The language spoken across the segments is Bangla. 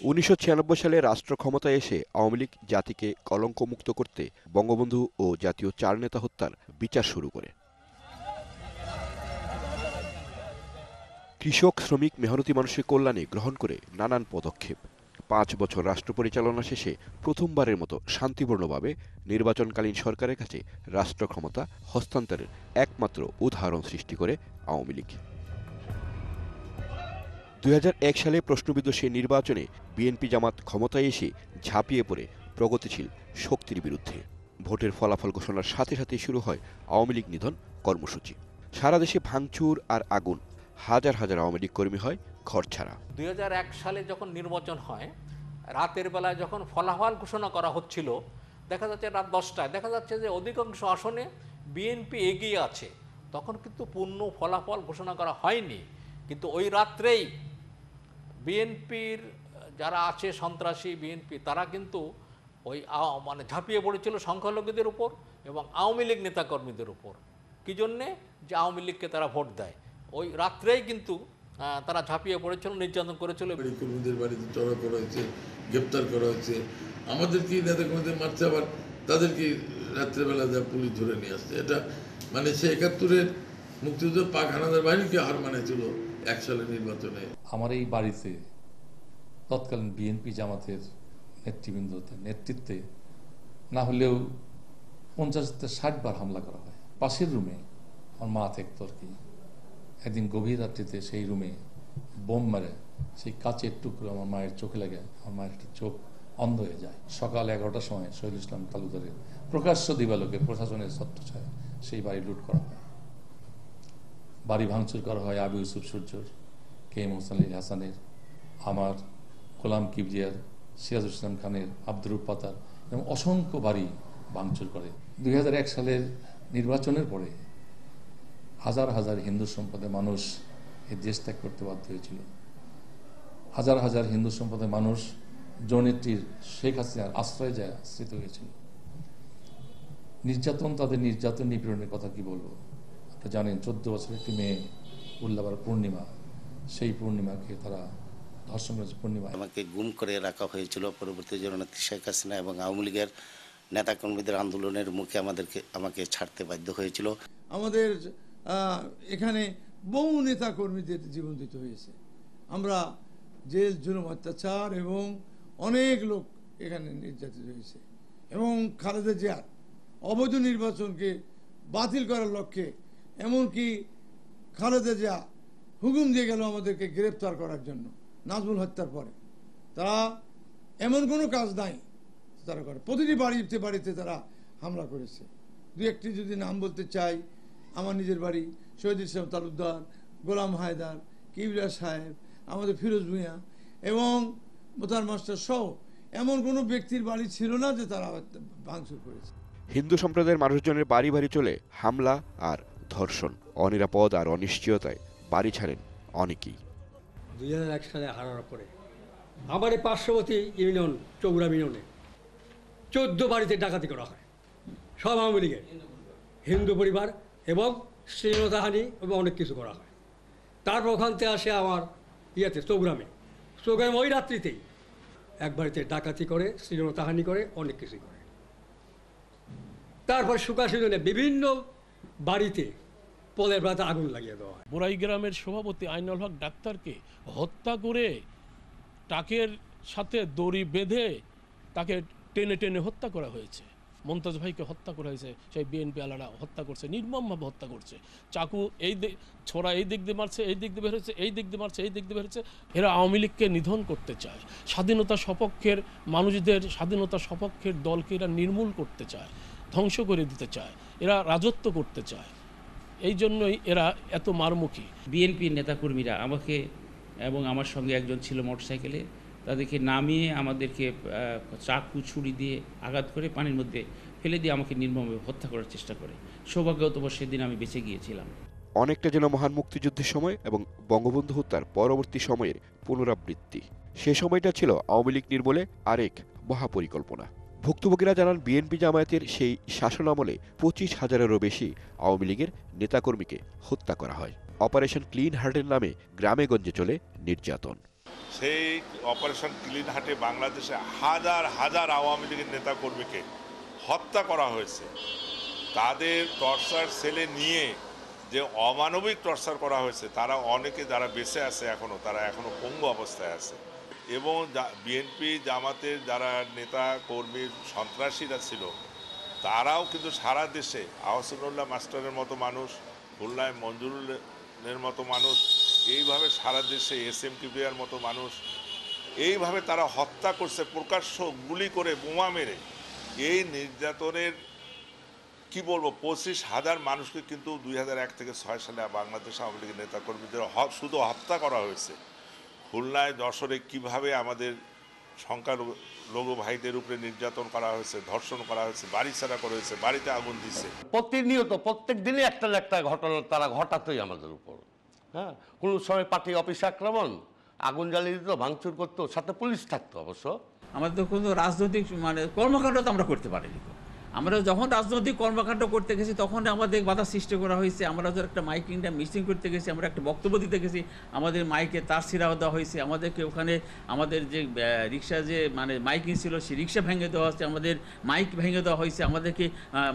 1996 সালে রাষ্ট্র ক্ষমতায় এসে আওয়ামী লীগ জাতিকে কলঙ্কমুক্ত করতে বঙ্গবন্ধু ও জাতীয় চার নেতা হত্যার বিচার শুরু করে। কৃষক, শ্রমিক, মেহনতি মানুষের কল্যাণে গ্রহণ করে নানান পদক্ষেপ। 5 বছর রাষ্ট্র পরিচালনা শেষে প্রথমবারের মতো শান্তিপূর্ণভাবে নির্বাচনকালীন সরকারের কাছে রাষ্ট্র ক্ষমতা হস্তান্তরের একমাত্র উদাহরণ সৃষ্টি করে আওয়ামী লীগ। 2001 সালে প্রশ্নবিদ্ধ সেই নির্বাচনে বিএনপি জামাত ক্ষমতায় এসে ঝাঁপিয়ে পড়ে প্রগতিশীল শক্তির বিরুদ্ধে। ভোটের ফলাফল ঘোষণার সাথে সাথে শুরু হয় আওয়ামী লীগ নিধন কর্মসূচি। সারা দেশে ভাঙচুর আর আগুন, হাজার হাজার আওয়ামী লীগ কর্মী হয় ঘরছাড়া। 2001 সালে যখন নির্বাচন হয়, রাতের বেলায় যখন ফলাফল ঘোষণা করা হচ্ছিল, দেখা যাচ্ছে রাত 10টায় দেখা যাচ্ছে যে অধিকাংশ আসনে বিএনপি এগিয়ে আছে। তখন কিন্তু পূর্ণ ফলাফল ঘোষণা করা হয়নি, কিন্তু ওই রাত্রেই বিএনপির যারা আছে সন্ত্রাসী বিএনপি, তারা কিন্তু ওই ঝাঁপিয়ে পড়েছিল সংখ্যালঘুদের উপর এবং আওয়ামী লীগ নেতাকর্মীদের উপর। কী জন্যে? যে আওয়ামী লীগকে তারা ভোট দেয়। ওই রাত্রেই কিন্তু তারা ঝাঁপিয়ে পড়েছিল, নির্যাতন করেছিল। কর্মীদের বাড়িতে চড়া করা হয়েছে, গ্রেপ্তার করা হয়েছে। আমাদেরকে নেতাকর্মীদের মারছে, আবার তাদেরকে রাত্রেবেলা যা পুলিশ ধরে নিয়ে আসছে। এটা মানে সে 71-এর মুক্তিযুদ্ধ পাক হানাদার বাহিনীকে হার মানেছিল 1 সালের নির্বাচনে। আমার এই বাড়িতে তৎকালীন বিএনপি জামাতের নেতৃবৃন্দদের নেতৃত্বে না হলেও 50-60 বার হামলা করা হয়। পাশের রুমে আমার মা থাকত আর কি। একদিন গভীর রাত্রিতে সেই রুমে বোম মারে সেই কাচের টুকরো আমার মায়ের চোখে লাগে, আমার মায়ের একটা চোখ অন্ধ হয়ে যায়। সকাল 11টার সময় শহীদুল ইসলাম তালুকদারের প্রকাশ্য দিবালোকে প্রশাসনের ছত্রছায়ায় সেই বাড়ি লুট করা হয়। বাড়ি ভাঙচুর করা হয় আবু ইউসুফ সূর্যর, কে এম হোসেন আলী হাসানের, আমার গোলাম কিবরিয়ার, সিরাজুল ইসলাম খানের, আব্দুর পাতার এবং অসংখ্য বাড়ি ভাঙচুর করে। 2001 সালের নির্বাচনের পরে হাজার হাজার হিন্দু সম্প্রদায়ের মানুষ এই দেশ ত্যাগ করতে বাধ্য হয়েছিল। হাজার হাজার হিন্দু সম্প্রদায়ের মানুষ জননেত্রীর শেখ হাসিনার আশ্রয়ে যায় আশ্রিত হয়েছিল। নির্যাতন, তাদের নির্যাতন নিপীড়নের কথা কি বলবো। আপনারা জানেন 14 বছরের একটি মেয়ে উল্লাবার পূর্ণিমা, সেই পূর্ণিমাকে তারা ধর্ষণ করেছে। পূর্ণিমা আমাকে গুম করে রাখা হয়েছিল। পরবর্তী জননেত্রী শেখ হাসিনা এবং আওয়ামী লীগের নেতাকর্মীদের আন্দোলনের মুখে আমাকে ছাড়তে বাধ্য হয়েছিল। আমাদের এখানে বহু নেতা কর্মীদের জীবন দিতে হয়েছে। আমরা জেল, জুলুম, অত্যাচার এবং অনেক লোক এখানে নির্যাতিত হয়েছে। এবং খালেদা জিয়ার অবৈধ নির্বাচনকে বাতিল করার লক্ষ্যে এমনকি খালেদা জিয়া হুকুম দিয়ে গেল আমাদেরকে গ্রেপ্তার করার জন্য। নাজমুল হত্যার পরে তারা এমন কোনো কাজ নাই তারা করে, প্রতিটি বাড়িতে বাড়িতে তারা হামলা করেছে। দু একটি যদি নাম বলতে চাই, আমার নিজের বাড়ি, শহীদুল ইসলাম তালুকদার, গোলাম হায়দার, কিবরিয়া সাহেব, আমাদের ফিরোজ ভূঁইয়া এবং মোতার মাস্টার সহ এমন কোনো ব্যক্তির বাড়ি ছিল না যে তারা ভাঙচুর করেছে। হিন্দু সম্প্রদায়ের মানুষজনের বাড়ি বাড়ি চলে হামলা আর ধর্ষণ। অনিরাপদ আর অনিশ্চয়তায় বাড়ি ছাড়েন অনেকেই। 2001 সালে হারার পরে আমার এই পার্শ্ববর্তী ইউনিয়ন চৌগ্রাম ইউনিয়নে 14 বাড়িতে ডাকাতি করা হয়, সব আওয়ামী লীগের হিন্দু পরিবার এবং শ্লীলতাহানি এবং অনেক কিছু করা হয়। তারপর ওখান থেকে আসে আমার চৌগ্রামে ওই রাত্রিতেই এক বাড়িতে ডাকাতি করে, শ্লীলতাহানি করে, অনেক কিছু করে। তারপর সুকাশিজনে বিভিন্ন বাড়িতে পলের পাতা আগুন লাগিয়ে দেওয়া হয়। বোরাই গ্রামের সভাপতি আইনুল হক ডাক্তারকে হত্যা করে টাকের সাথে দড়ি বেঁধে তাকে টেনে টেনে হত্যা করা হয়েছে। মমতাজ ভাইকে হত্যা করা হয়েছে, সেই বিএনপি আলারা হত্যা করছে, নির্মমভাবে হত্যা করছে। চাকু ছোড়া এই দিক দিয়ে মারছে, এই দিক দিয়ে বের হচ্ছে, এই দিক দিয়ে মারছে, এই দিক দিয়ে বের হচ্ছে। এরা আওয়ামী লীগকে নিধন করতে চায়। স্বাধীনতা সপক্ষের মানুষদের, স্বাধীনতা সপক্ষের দলকে এরা নির্মূল করতে চায়, ধ্বংস করে দিতে চায়, এরা রাজত্ব করতে চায়। এই জন্যই এরা এত মারমুখী। বিএনপির নেতাকর্মীরা আমাকে এবং আমার সঙ্গে একজন ছিল মোটরসাইকেলে, তাদেরকে নামিয়ে আমাদেরকে চাকু ছুরি দিয়ে আঘাত করে পানির মধ্যে ফেলে দিয়ে আমাকে নির্মমভাবে হত্যা করার চেষ্টা করে। সৌভাগ্যবশত সেদিন আমি বেঁচে গিয়েছিলাম। অনেকটা যেন মহান মুক্তিযুদ্ধের সময় এবং বঙ্গবন্ধু হত্যার পরবর্তী সময়ের পুনরাবৃত্তি। সে সময়টা ছিল আওয়ামী লীগ নির্মূলে আরেক মহাপরিকল্পনা। ভুক্তভোগীরা জানান, বিএনপি জামায়াতের সেই শাসনামলে 25,000-এরও বেশি আওয়ামী লীগের নেতাকর্মীকে হত্যা করা হয়। অপারেশন ক্লিন হার্টের নামে গ্রামে গঞ্জে চলে নির্যাতন। সেই অপারেশন ক্লিন হার্টে বাংলাদেশে হাজার হাজার আওয়ামী লীগের নেতাকর্মীকে হত্যা করা হয়েছে। তাদের টর্চার সেলে নিয়ে যে অমানবিক টর্চার করা হয়েছে, তারা অনেকে যারা বেঁচে আছে এখনও, তারা এখনও পঙ্গু অবস্থায় আছে। এবং বিএনপি জামাতের যারা নেতা কর্মী সন্ত্রাসীরা ছিল, তারাও কিন্তু সারা দেশে আহসানুল্লাহ মাস্টারের মতো মানুষ, খুলনায় মঞ্জুরুলের মতো মানুষ, এইভাবে সারা দেশে SM কিবরিয়ার মতো মানুষ, এইভাবে তারা হত্যা করছে, প্রকাশ্য গুলি করে বোমা মেরে। এই নির্যাতনের কি বলবো, 25,000 মানুষকে কিন্তু 2001 থেকে 6 সালে বাংলাদেশ আওয়ামী লীগের নেতাকর্মীদের শুধু হত্যা করা হয়েছে। খুলনায় যশোরে কিভাবে আমাদের সংখ্যালঘু ভাইদের উপরে নির্যাতন করা হয়েছে, ধর্ষণ করা হয়েছে, বাড়ি ছাড়া করা হয়েছে, বাড়িতে আগুন দিচ্ছে। প্রতিনিয়ত প্রত্যেক দিনে একটা না একটা ঘটনা তারা ঘটাতোই আমাদের উপর। হ্যাঁ, কোনো সময় পার্টি অফিসে আক্রমণ, আগুন জ্বালিয়ে দিত, ভাঙচুর করতো, সাথে পুলিশ থাকতো। অবশ্য আমাদের তো কোনো রাজনৈতিক কর্মকাণ্ড তো আমরা করতে পারিনি। আমরা যখন রাজনৈতিক কর্মকাণ্ড করতে গেছি তখন আমাদের বাধা সৃষ্টি করা হয়েছে। আমরা যখন একটা মাইকিংটা মিটিং করতে গেছি, আমরা একটা বক্তব্য দিতে গেছি, আমাদের মাইকে তার ছিঁড়া দেওয়া হয়েছে, আমাদেরকে ওখানে আমাদের যে রিক্সা যে মাইকিং ছিল সেই রিক্সা ভেঙে দেওয়া হয়েছে, আমাদের মাইক ভেঙে দেওয়া হয়েছে, আমাদেরকে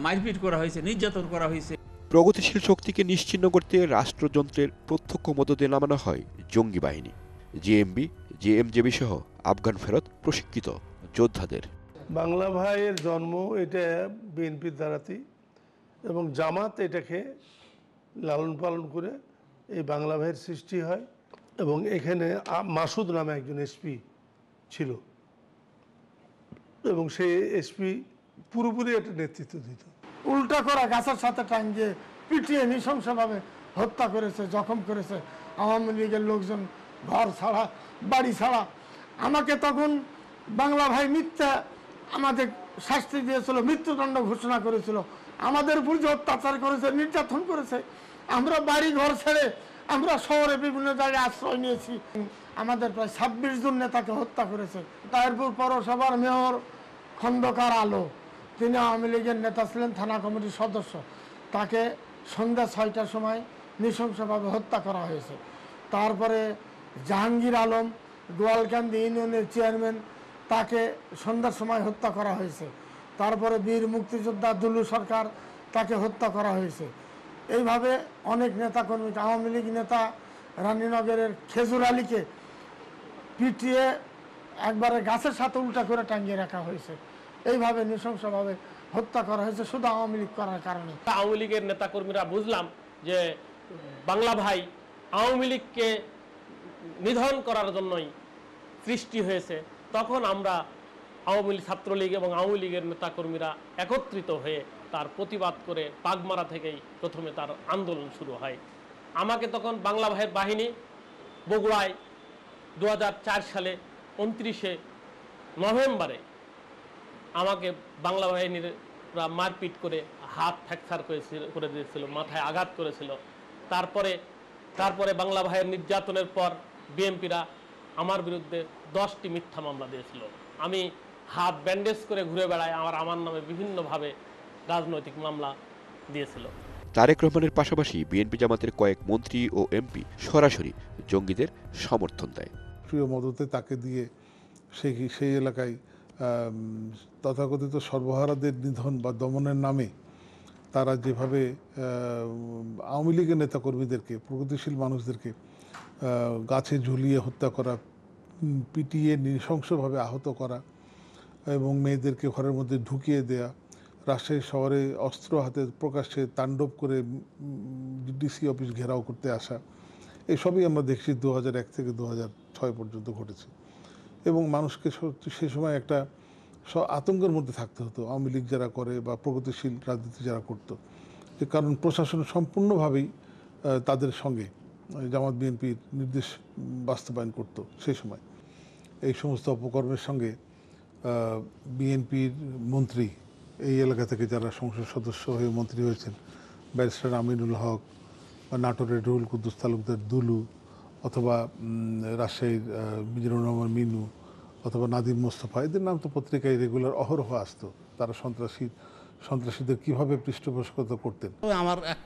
মারপিট করা হয়েছে, নির্যাতন করা হয়েছে। প্রগতিশীল শক্তিকে নিশ্চিহ্ন করতে রাষ্ট্রযন্ত্রের প্রত্যক্ষ মদদে নামানো হয় জঙ্গি বাহিনী, জেএমবি, জেএমজেবি সহ আফগান ফেরত প্রশিক্ষিত যোদ্ধাদের। বাংলা ভাইয়ের জন্ম এটা বিএনপির দ্বারাতেই, এবং জামাত এটাকে লালন পালন করে এই বাংলা ভাইয়ের সৃষ্টি হয়। এবং এখানে মাসুদ নামে একজন এসপি ছিল, এবং সেই এসপি পুরোপুরি এটা নেতৃত্ব দিত। উল্টা করা গাছের সাথে টাঙ্গিয়ে পিটিয়ে নৃশংসভাবে হত্যা করেছে, জখম করেছে আওয়ামী লীগের লোকজন, ঘর ছাড়া, বাড়ি ছাড়া। আমাকে তখন বাংলা ভাই মিথ্যা আমাদের শাস্তি দিয়েছিল, মৃত্যুদণ্ড ঘোষণা করেছিল, আমাদের উপর যে অত্যাচার করেছে, নির্যাতন করেছে। আমরা বাড়ি ঘর ছেড়ে আমরা শহরে বিভিন্ন জায়গায় আশ্রয় নিয়েছি। আমাদের প্রায় 26 জন নেতাকে হত্যা করেছে। তাহিরপুর পৌরসভার মেয়র খন্দকার আলো, তিনি আওয়ামী লীগের নেতা ছিলেন, থানা কমিটির সদস্য। তাকে সন্ধ্যা 6টার সময় নৃশংসভাবে হত্যা করা হয়েছে। তারপরে জাহাঙ্গীর আলম, গোয়ালকান্দি ইউনিয়নের চেয়ারম্যান, তাকে সন্ধ্যার সময় হত্যা করা হয়েছে। তারপরে বীর মুক্তিযোদ্ধা দুলু সরকার, তাকে হত্যা করা হয়েছে। এইভাবে অনেক নেতাকর্মী, আওয়ামী লীগ নেতা রানীনগরের খেজুর আলীকে পিটিয়ে একবারে গাছের সাথে উল্টা করে টাঙিয়ে রাখা হয়েছে। এইভাবে নৃশংসভাবে হত্যা করা হয়েছে শুধু আওয়ামী লীগ করার কারণে। আওয়ামী লীগের নেতাকর্মীরা বুঝলাম যে বাংলা ভাই আওয়ামী লীগকে নিধন করার জন্যই সৃষ্টি হয়েছে। তখন আমরা আওয়ামী লীগ, ছাত্রলীগ এবং আওয়ামী লীগের নেতাকর্মীরা একত্রিত হয়ে তার প্রতিবাদ করে পাগমারা থেকেই প্রথমে তার আন্দোলন শুরু হয়। আমাকে তখন বাংলা ভাইয়ের বাহিনী বগুড়ায় 2004 সালে 29শে নভেম্বরে আমাকে বাংলা বাহিনীরা মারপিট করে হাত ফ্র্যাকচার করে দিয়েছিল, মাথায় আঘাত করেছিল। তারপরে বাংলা ভাইয়ের নির্যাতনের পর বিএনপিরা আমার বিরুদ্ধে 10টি মিথ্যা মামলা দিয়েছিল। আমি হাত ব্যান্ডেজ করে ঘুরে বেড়াই, আমার নামে বিভিন্নভাবে রাজনৈতিক মামলা দিয়েছিল। তারেক রহমানের পাশাপাশি বিএনপি জামাতের কয়েক মন্ত্রী ও এমপি সরাসরি জঙ্গিদের সমর্থন দেয়। প্রিয় মদতে তাকে দিয়ে সেই এলাকায় তথাকথিত সর্বহারাদের নিধন বা দমনের নামে তারা যেভাবে আওয়ামী লীগের নেতাকর্মীদেরকে, প্রগতিশীল মানুষদেরকে গাছে ঝুলিয়ে হত্যা করা, পিটিয়ে নৃশংসভাবে আহত করা এবং মেয়েদেরকে ঘরের মধ্যে ঢুকিয়ে দেয়া, রাজশাহী শহরে অস্ত্র হাতে প্রকাশ্যে তাণ্ডব করে ডিসি অফিস ঘেরাও করতে আসা, এসবই আমরা দেখছি 2001 থেকে 2006 পর্যন্ত ঘটেছে। এবং মানুষকে সে সময় একটা আতঙ্কের মধ্যে থাকতে হতো, আওয়ামী লীগ যারা করে বা প্রগতিশীল রাজনীতি যারা করতো, যে কারণ প্রশাসন সম্পূর্ণভাবেই তাদের সঙ্গে জামাত বিএনপির নির্দেশ বাস্তবায়ন করত। সেই সময় এই সমস্ত অপকর্মের সঙ্গে বিএনপির মন্ত্রী, এই এলাকা থেকে যারা সংসদ সদস্য হয়ে মন্ত্রী হয়েছেন, ব্যারিস্টার আমিনুল হক বা নাটোরের রুহুল কুদ্দুস তালুকদার দুলু, অথবা রাজশাহীর মিজানুর রহমান মিনু, অথবা নাদিম মোস্তফা, এদের নাম তো পত্রিকায় রেগুলার অহরহ আসতো। তারা সন্ত্রাসীদের কীভাবে পৃষ্ঠপোষকতা করতেন। আমার এক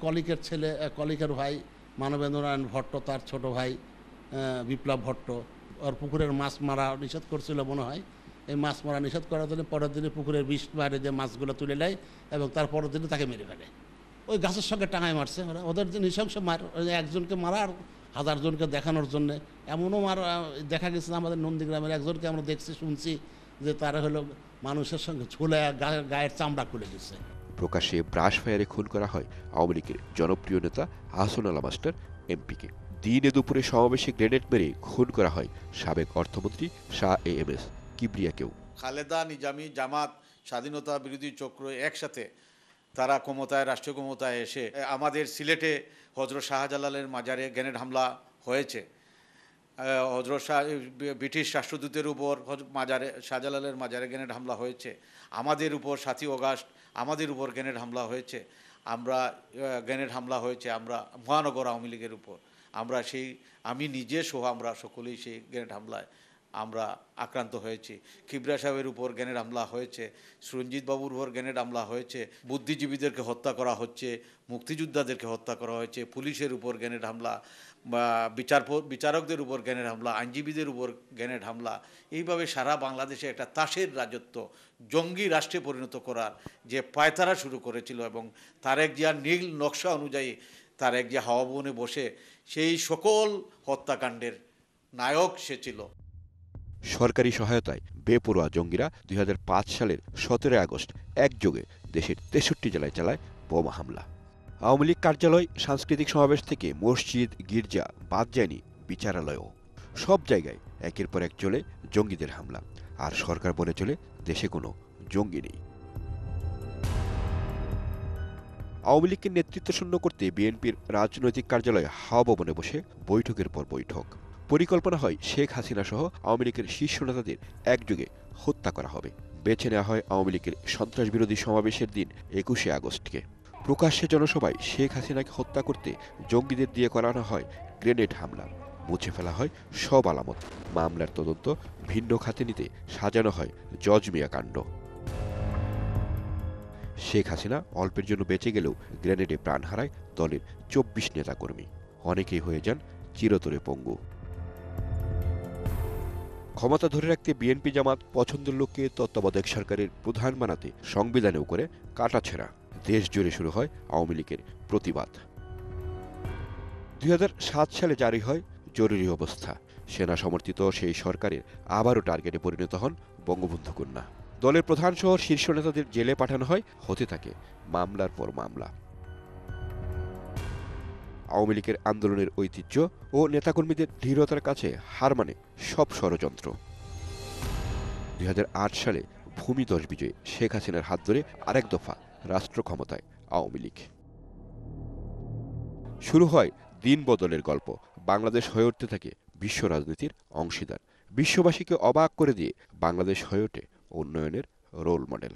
কলিগের ভাই মানবেন্দ্র নারায়ণ ভট্ট, তার ছোট ভাই বিপ্লব ভট্ট, ওর পুকুরের মাছ মারা নিষেধ করছিল মনে হয়। এই মাছ মারা নিষেধ করার জন্য পরের দিনে পুকুরের বিষ বাইরে যে মাছগুলো তুলে নেয় এবং তার পরের দিনে তাকে মেরে ফেলে। ওই গাছের সঙ্গে টাঙায় মারছে ওরা, ওদের যে নৃশংস মার, একজনকে মারা আর 1000 জনকে দেখানোর জন্য। এমনও মার দেখা গেছে আমাদের নন্দীগ্রামের একজনকে আমরা দেখছি শুনছি যে তারা হলো মানুষের সঙ্গে ঝুলে গায়ের চামড়া খুলে দিচ্ছে। প্রকাশ্যে ব্রাশ ফায়ারে খুন করা হয় আওয়ামী লীগের জনপ্রিয় নেতা আহসান আল্লাহ মাস্টার এমপিকে। দিনে দুপুরে সমাবেশে গ্রেনেড মেরে খুন করা হয় সাবেক অর্থমন্ত্রী শাহ এএমএস কিবরিয়াকেও। খালেদা, নিজামী, জামাত, স্বাধীনতা বিরোধী চক্র একসাথে তারা ক্ষমতায়, রাষ্ট্রীয় ক্ষমতায় এসে আমাদের সিলেটে হযরত শাহজালালের মাজারে গ্রেনেড হামলা হয়েছে। ব্রিটিশ রাষ্ট্রদূতের উপর মাজারে, শাহজালালের মাজারে গ্রেনেড হামলা হয়েছে। আমাদের উপর 7ই অগাস্ট আমাদের উপর গ্রেনেড হামলা হয়েছে। আমরা মহানগর আওয়ামী লীগের উপর আমি নিজে সহ আমরা সকলেই সেই গ্রেনেড হামলায় আমরা আক্রান্ত হয়েছি। কিবরিয়া সাহেবের উপর গ্রেনেড হামলা হয়েছে, সুরঞ্জিত বাবুর উপর গ্রেনেড হামলা হয়েছে, বুদ্ধিজীবীদেরকে হত্যা করা হচ্ছে, মুক্তিযোদ্ধাদেরকে হত্যা করা হয়েছে, পুলিশের উপর গ্রেনেড হামলা, বা বিচারকদের উপর গ্রেনেড হামলা, আইনজীবীদের উপর গ্রেনেড হামলা। এইভাবে সারা বাংলাদেশে একটা তাসের রাজত্ব, জঙ্গি রাষ্ট্রে পরিণত করার যে পায়তারা শুরু করেছিল এবং তারেক জিয়ার নীল নকশা অনুযায়ী তারেক জিয়া হাওয়া ভবনে বসে সেই সকল হত্যাকাণ্ডের নায়ক সে ছিল। সরকারি সহায়তায় বেপরোয়া জঙ্গিরা 2005 সালের 17 আগস্ট একযোগে দেশের 63 জেলায় চালায় বোমা হামলা। আওয়ামী লীগ কার্যালয়, সাংস্কৃতিক সমাবেশ থেকে মসজিদ, গির্জা বাদ যায়নি বিচারালয়ও। সব জায়গায় একের পর এক চলে জঙ্গিদের হামলা, আর সরকার বলে চলে দেশে কোনো জঙ্গি নেই। আওয়ামী লীগকে নেতৃত্ব শূন্য করতে বিএনপির রাজনৈতিক কার্যালয়ে হাওয়া ভবনে বসে বৈঠকের পর বৈঠক। পরিকল্পনা হয় শেখ হাসিনা সহ আওয়ামী লীগের শীর্ষ নেতাদের একযোগে হত্যা করা হবে। বেছে নেওয়া হয় আওয়ামী লীগের সন্ত্রাস বিরোধী সমাবেশের দিন 21শে আগস্টকে। প্রকাশ্যে জনসভায় শেখ হাসিনাকে হত্যা করতে জঙ্গিদের দিয়ে করানো হয় গ্রেনেড হামলা। মুছে ফেলা হয় সব আলামত। মামলার তদন্ত ভিন্ন খাতে নিতে সাজানো হয় জজ মিয়া কাণ্ড। শেখ হাসিনা অল্পের জন্য বেঁচে গেলেও গ্রেনেডে প্রাণ হারায় দলের 24 নেতাকর্মী। অনেকেই হয়ে যান চিরতরে পঙ্গু। ক্ষমতা ধরে রাখতে বিএনপি জামাত পছন্দের লোককে তত্ত্বাবধায়ক সরকারের প্রধান বানাতে সংবিধানেও করে কাটাছেঁড়া। দেশ জুড়ে শুরু হয় আওয়ামী লীগের প্রতিবাদ। 2007 সালে জারি হয় জরুরি অবস্থা। সেনা সমর্থিত সেই সরকারের আবারও টার্গেটে পরিণত হন বঙ্গবন্ধু কন্যা। দলের প্রধান সহ শীর্ষ নেতাদের জেলে পাঠানো হয়, হতে থাকে মামলার পর মামলা। আওয়ামী লীগের আন্দোলনের ঐতিহ্য ও নেতাকর্মীদের দৃঢ়তার কাছে হার মানে সব ষড়যন্ত্র। 2008 সালে ভূমিধস বিজয়ে শেখ হাসিনার হাত ধরে আরেক দফা রাষ্ট্র ক্ষমতায় আওয়ামী লীগ। শুরু হয় দিন বদলের গল্প। বাংলাদেশ হয়ে উঠতে থাকে বিশ্ব রাজনীতির অংশীদার। বিশ্ববাসীকে অবাক করে দিয়ে বাংলাদেশ হয়ে ওঠে উন্নয়নের রোল মডেল।